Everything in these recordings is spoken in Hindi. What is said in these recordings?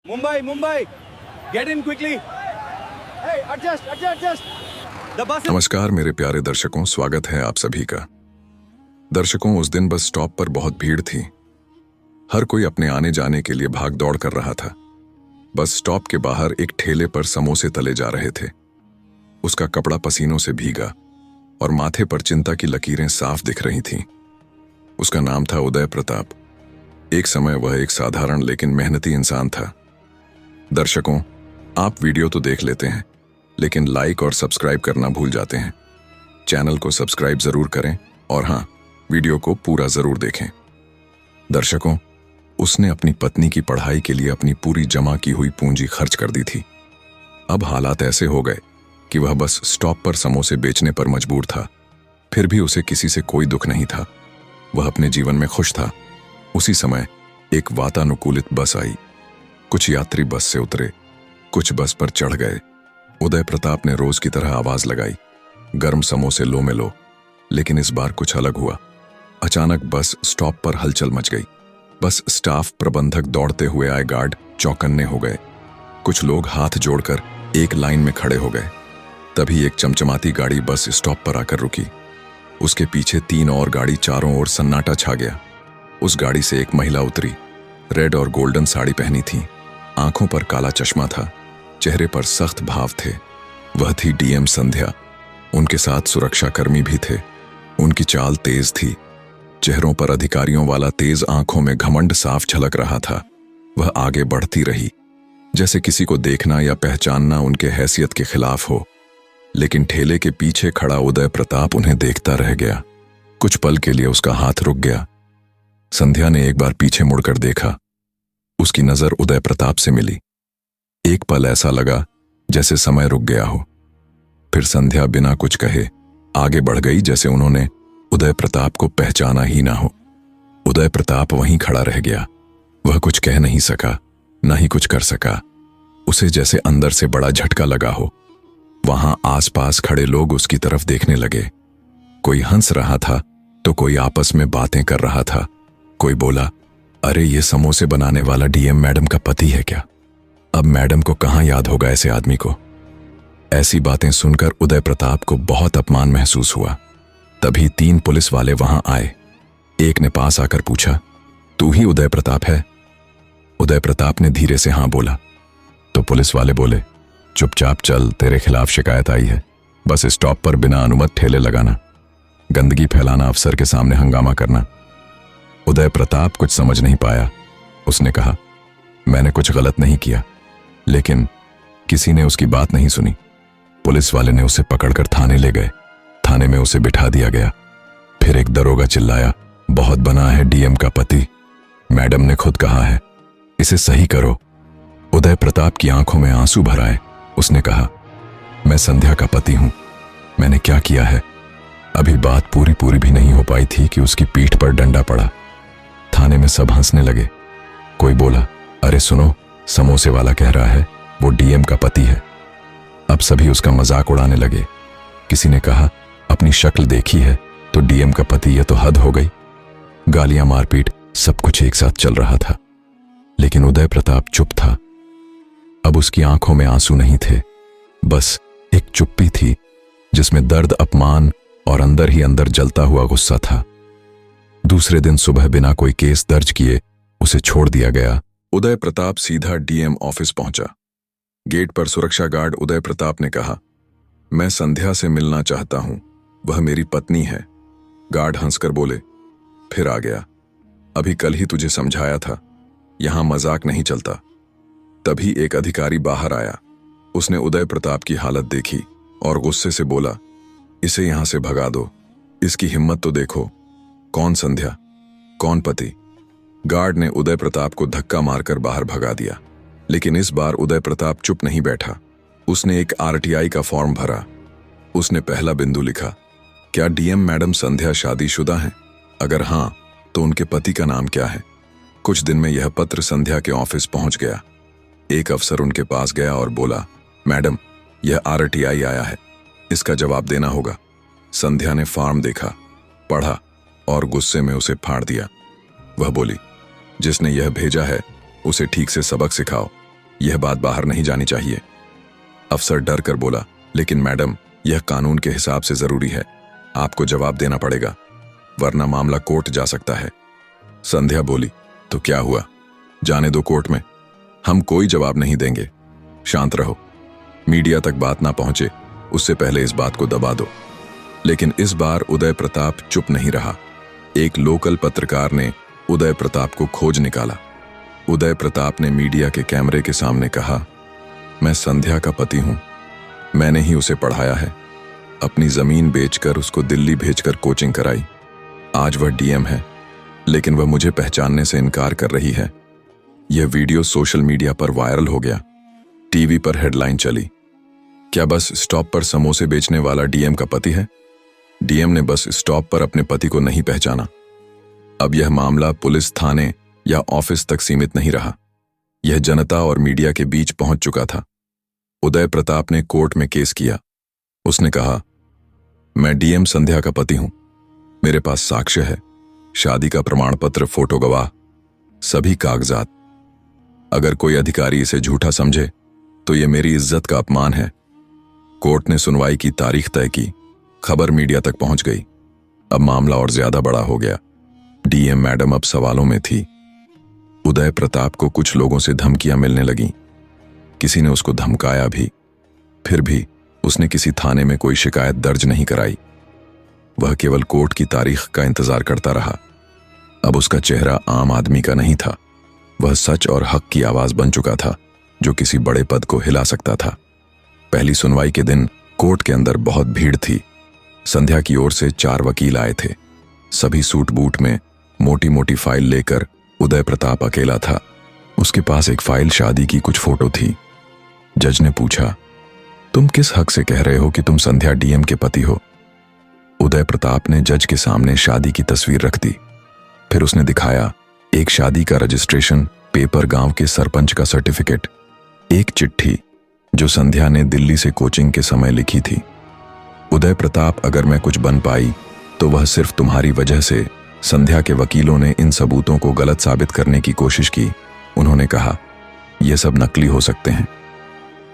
Mumbai, Mumbai, get in quickly. Hey, adjust. The bus is... नमस्कार मेरे प्यारे दर्शकों, स्वागत है आप सभी का। दर्शकों, उस दिन बस स्टॉप पर बहुत भीड़ थी। हर कोई अपने आने जाने के लिए भाग दौड़ कर रहा था। बस स्टॉप के बाहर एक ठेले पर समोसे तले जा रहे थे। उसका कपड़ा पसीनों से भीगा और माथे पर चिंता की लकीरें साफ दिख रही थीं। उसका नाम था उदय प्रताप। एक समय वह एक साधारण लेकिन मेहनती इंसान था। दर्शकों, आप वीडियो तो देख लेते हैं, लेकिन लाइक और सब्सक्राइब करना भूल जाते हैं। चैनल को सब्सक्राइब जरूर करें और हाँ, वीडियो को पूरा जरूर देखें। दर्शकों, उसने अपनी पत्नी की पढ़ाई के लिए अपनी पूरी जमा की हुई पूंजी खर्च कर दी थी। अब हालात ऐसे हो गए कि वह बस स्टॉप पर समोसे बेचने पर मजबूर था। फिर भी उसे किसी से कोई दुख नहीं था। वह अपने जीवन में खुश था। उसी समय एक वातानुकूलित बस आई। कुछ यात्री बस से उतरे, कुछ बस पर चढ़ गए। उदय प्रताप ने रोज की तरह आवाज लगाई, गर्म समोसे लो में लो। लेकिन इस बार कुछ अलग हुआ। अचानक बस स्टॉप पर हलचल मच गई। बस स्टाफ, प्रबंधक, दौड़ते हुए आए गार्ड चौकन्ने हो गए। कुछ लोग हाथ जोड़कर एक लाइन में खड़े हो गए। तभी एक चमचमाती गाड़ी बस स्टॉप पर आकर रुकी। उसके पीछे 3 और गाड़ी, चारों ओर सन्नाटा छा गया। उस गाड़ी से एक महिला उतरी। रेड और गोल्डन साड़ी पहनी थी, आंखों पर काला चश्मा था, चेहरे पर सख्त भाव थे। वह थी डीएम संध्या। उनके साथ सुरक्षाकर्मी भी थे। उनकी चाल तेज थी, चेहरों पर अधिकारियों वाला तेज, आंखों में घमंड साफ झलक रहा था। वह आगे बढ़ती रही, जैसे किसी को देखना या पहचानना उनके हैसियत के खिलाफ हो। लेकिन ठेले के पीछे खड़ा उदय प्रताप उन्हें देखता रह गया। कुछ पल के लिए उसका हाथ रुक गया। संध्या ने एक बार पीछे मुड़कर देखा। उसकी नजर उदय प्रताप से मिली। एक पल ऐसा लगा जैसे समय रुक गया हो। फिर संध्या बिना कुछ कहे आगे बढ़ गई, जैसे उन्होंने उदय प्रताप को पहचाना ही ना हो। उदय प्रताप वहीं खड़ा रह गया। वह कुछ कह नहीं सका, ना ही कुछ कर सका। उसे जैसे अंदर से बड़ा झटका लगा हो। वहां आसपास खड़े लोग उसकी तरफ देखने लगे। कोई हंस रहा था तो कोई आपस में बातें कर रहा था। कोई बोला, अरे ये समोसे बनाने वाला डीएम मैडम का पति है क्या? अब मैडम को कहां याद होगा ऐसे आदमी को? ऐसी बातें सुनकर उदय प्रताप को बहुत अपमान महसूस हुआ। तभी 3 पुलिस वाले वहां आए। एक ने पास आकर पूछा, तू ही उदय प्रताप है? उदय प्रताप ने धीरे से हाँ बोला। तो पुलिस वाले बोले, चुपचाप चल, तेरे खिलाफ शिकायत आई है। बस स्टॉप पर बिना अनुमति ठेले लगाना, गंदगी फैलाना, अफसर के सामने हंगामा करना। उदय प्रताप कुछ समझ नहीं पाया। उसने कहा, मैंने कुछ गलत नहीं किया। लेकिन किसी ने उसकी बात नहीं सुनी। पुलिस वाले ने उसे पकड़कर थाने ले गए। थाने में उसे बिठा दिया गया। फिर एक दरोगा चिल्लाया, बहुत बना है डीएम का पति। मैडम ने खुद कहा है, इसे सही करो। उदय प्रताप की आंखों में आंसू भर आए। उसने कहा, मैं संध्या का पति हूं। मैंने क्या किया है? अभी बात पूरी भी नहीं हो पाई थी कि उसकी पीठ पर डंडा पड़ा। थाने में सब हंसने लगे। कोई बोला, अरे सुनो, समोसे वाला कह रहा है वो डीएम का पति है। अब सभी उसका मजाक उड़ाने लगे। किसी ने कहा, अपनी शक्ल देखी है तो डीएम का पति, यह तो हद हो गई। गालियां, मारपीट, सब कुछ एक साथ चल रहा था। लेकिन उदय प्रताप चुप था। अब उसकी आंखों में आंसू नहीं थे, बस एक चुप्पी थी जिसमें दर्द, अपमान और अंदर ही अंदर जलता हुआ गुस्सा था। दूसरे दिन सुबह बिना कोई केस दर्ज किए उसे छोड़ दिया गया। उदय प्रताप सीधा डीएम ऑफिस पहुंचा। गेट पर सुरक्षा गार्ड उदय प्रताप ने कहा, मैं संध्या से मिलना चाहता हूं, वह मेरी पत्नी है। गार्ड हंसकर बोले, फिर आ गया। अभी कल ही तुझे समझाया था, यहां मजाक नहीं चलता। तभी एक अधिकारी बाहर आया। उसने उदय प्रताप की हालत देखी और गुस्से से बोला, इसे यहां से भगा दो। इसकी हिम्मत तो देखो। कौन संध्या, कौन पति? गार्ड ने उदय प्रताप को धक्का मारकर बाहर भगा दिया। लेकिन इस बार उदय प्रताप चुप नहीं बैठा। उसने एक आरटीआई का फॉर्म भरा। उसने पहला बिंदु लिखा, क्या डीएम मैडम संध्या शादीशुदा हैं? अगर हां, तो उनके पति का नाम क्या है? कुछ दिन में यह पत्र संध्या के ऑफिस पहुंच गया। एक अफसर उनके पास गया और बोला, मैडम, यह आरटीआई आया है, इसका जवाब देना होगा। संध्या ने फॉर्म देखा, पढ़ा और गुस्से में उसे फाड़ दिया। वह बोली, जिसने यह भेजा है उसे ठीक से सबक सिखाओ, यह बात बाहर नहीं जानी चाहिए। अफसर डर कर बोला, लेकिन मैडम, यह कानून के हिसाब से जरूरी है, आपको जवाब देना पड़ेगा, वरना मामला कोर्ट जा सकता है। संध्या बोली, तो क्या हुआ, जाने दो कोर्ट में, हम कोई जवाब नहीं देंगे, शांत रहो, मीडिया तक बात ना पहुंचे उससे पहले इस बात को दबा दो। लेकिन इस बार उदय प्रताप चुप नहीं रहा। एक लोकल पत्रकार ने उदय प्रताप को खोज निकाला। उदय प्रताप ने मीडिया के कैमरे के सामने कहा, मैं संध्या का पति हूं, मैंने ही उसे पढ़ाया है, अपनी जमीन बेचकर उसको दिल्ली भेजकर कोचिंग कराई। आज वह डीएम है, लेकिन वह मुझे पहचानने से इनकार कर रही है। यह वीडियो सोशल मीडिया पर वायरल हो गया। टीवी पर हेडलाइन चली, क्या बस स्टॉप पर समोसे बेचने वाला डीएम का पति है? डीएम ने बस स्टॉप पर अपने पति को नहीं पहचाना। अब यह मामला पुलिस थाने या ऑफिस तक सीमित नहीं रहा, यह जनता और मीडिया के बीच पहुंच चुका था। उदय प्रताप ने कोर्ट में केस किया। उसने कहा, मैं डीएम संध्या का पति हूं, मेरे पास साक्ष्य है, शादी का प्रमाण पत्र, फोटो गवाह, सभी कागजात। अगर कोई अधिकारी इसे झूठा समझे तो यह मेरी इज्जत का अपमान है। कोर्ट ने सुनवाई की तारीख तय की। खबर मीडिया तक पहुंच गई। अब मामला और ज्यादा बड़ा हो गया। डीएम मैडम अब सवालों में थी। उदय प्रताप को कुछ लोगों से धमकियां मिलने लगीं। किसी ने उसको धमकाया भी। फिर भी उसने किसी थाने में कोई शिकायत दर्ज नहीं कराई। वह केवल कोर्ट की तारीख का इंतजार करता रहा। अब उसका चेहरा आम आदमी का नहीं था, वह सच और हक की आवाज बन चुका था, जो किसी बड़े पद को हिला सकता था। पहली सुनवाई के दिन कोर्ट के अंदर बहुत भीड़ थी। संध्या की ओर से 4 वकील आए थे, सभी सूट बूट में, मोटी मोटी फाइल लेकर। उदय प्रताप अकेला था। उसके पास एक फाइल शादी की कुछ फोटो थी। जज ने पूछा, तुम किस हक से कह रहे हो कि तुम संध्या डीएम के पति हो? उदय प्रताप ने जज के सामने शादी की तस्वीर रख दी। फिर उसने दिखाया एक शादी का रजिस्ट्रेशन पेपर, गांव के सरपंच का सर्टिफिकेट, एक चिट्ठी जो संध्या ने दिल्ली से कोचिंग के समय लिखी थी। उदय प्रताप, अगर मैं कुछ बन पाई तो वह सिर्फ तुम्हारी वजह से। संध्या के वकीलों ने इन सबूतों को गलत साबित करने की कोशिश की। उन्होंने कहा, यह सब नकली हो सकते हैं।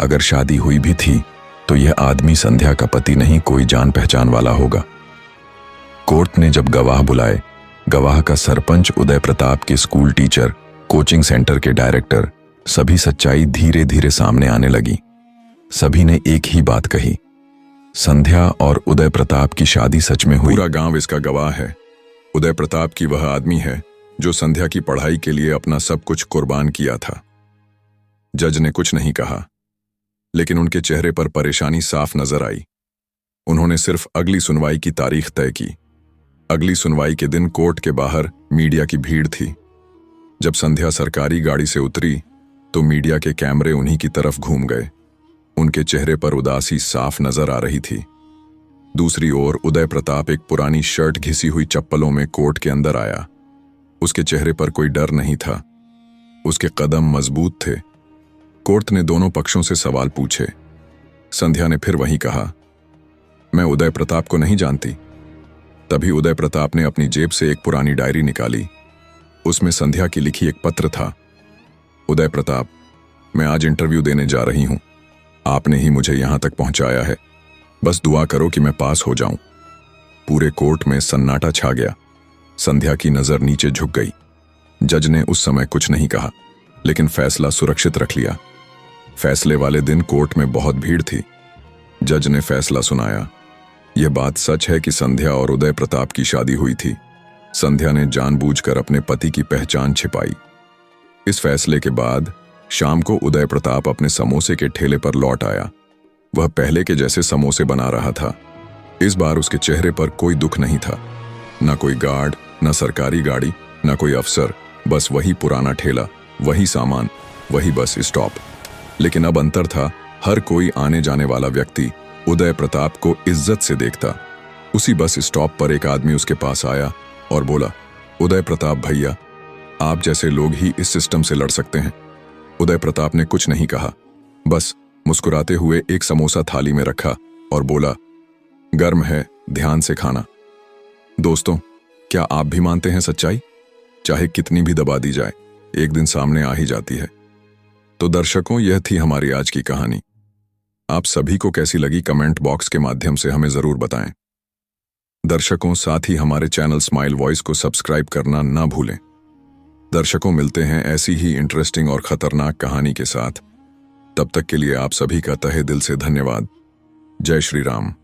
अगर शादी हुई भी थी तो यह आदमी संध्या का पति नहीं, कोई जान पहचान वाला होगा। कोर्ट ने जब गवाह बुलाए, गवाह का सरपंच, उदय प्रताप के स्कूल टीचर, कोचिंग सेंटर के डायरेक्टर, सभी सच्चाई धीरे धीरे सामने आने लगी। सभी ने एक ही बात कही, संध्या और उदय प्रताप की शादी सच में हुई। पूरा गांव इसका गवाह है। उदय प्रताप की वह आदमी है जो संध्या की पढ़ाई के लिए अपना सब कुछ कुर्बान किया था। जज ने कुछ नहीं कहा, लेकिन उनके चेहरे पर परेशानी साफ नजर आई। उन्होंने सिर्फ अगली सुनवाई की तारीख तय की। अगली सुनवाई के दिन कोर्ट के बाहर मीडिया की भीड़ थी। जब संध्या सरकारी गाड़ी से उतरी तो मीडिया के कैमरे उन्हीं की तरफ घूम गए। उनके चेहरे पर उदासी साफ नजर आ रही थी। दूसरी ओर उदय प्रताप एक पुरानी शर्ट, घिसी हुई चप्पलों में कोर्ट के अंदर आया। उसके चेहरे पर कोई डर नहीं था, उसके कदम मजबूत थे। कोर्ट ने दोनों पक्षों से सवाल पूछे। संध्या ने फिर वही कहा, मैं उदय प्रताप को नहीं जानती। तभी उदय प्रताप ने अपनी जेब से एक पुरानी डायरी निकाली। उसमें संध्या की लिखी एक पत्र था। उदय प्रताप, मैं आज इंटरव्यू देने जा रही हूं। आपने ही मुझे यहां तक पहुंचाया है, बस दुआ करो कि मैं पास हो जाऊं। पूरे कोर्ट में सन्नाटा छा गया। संध्या की नजर नीचे झुक गई। जज ने उस समय कुछ नहीं कहा, लेकिन फैसला सुरक्षित रख लिया। फैसले वाले दिन कोर्ट में बहुत भीड़ थी। जज ने फैसला सुनाया। यह बात सच है कि संध्या और उदय प्रताप की शादी हुई थी। संध्या ने जानबूझकर अपने पति की पहचान छिपाई। इस फैसले के बाद शाम को उदय प्रताप अपने समोसे के ठेले पर लौट आया। वह पहले के जैसे समोसे बना रहा था। इस बार उसके चेहरे पर कोई दुख नहीं था, न कोई गार्ड, न सरकारी गाड़ी, न कोई अफसर, बस वही पुराना ठेला, वही सामान, वही बस स्टॉप। लेकिन अब अंतर था, हर कोई आने जाने वाला व्यक्ति उदय प्रताप को इज्जत से देखता। उसी बस स्टॉप पर एक आदमी उसके पास आया और बोला, उदय प्रताप भैया, आप जैसे लोग ही इस सिस्टम से लड़ सकते हैं। उदय प्रताप ने कुछ नहीं कहा, बस मुस्कुराते हुए एक समोसा थाली में रखा और बोला, गर्म है, ध्यान से खाना। दोस्तों, क्या आप भी मानते हैं सच्चाई? चाहे कितनी भी दबा दी जाए, एक दिन सामने आ ही जाती है। तो दर्शकों, यह थी हमारी आज की कहानी। आप सभी को कैसी लगी कमेंट बॉक्स के माध्यम से हमें जरूर बताएं। दर्शकों, साथ ही हमारे चैनल स्माइल वॉइस को सब्सक्राइब करना ना भूलें। दर्शकों, मिलते हैं ऐसी ही इंटरेस्टिंग और खतरनाक कहानी के साथ। तब तक के लिए आप सभी का तहे दिल से धन्यवाद। जय श्री राम।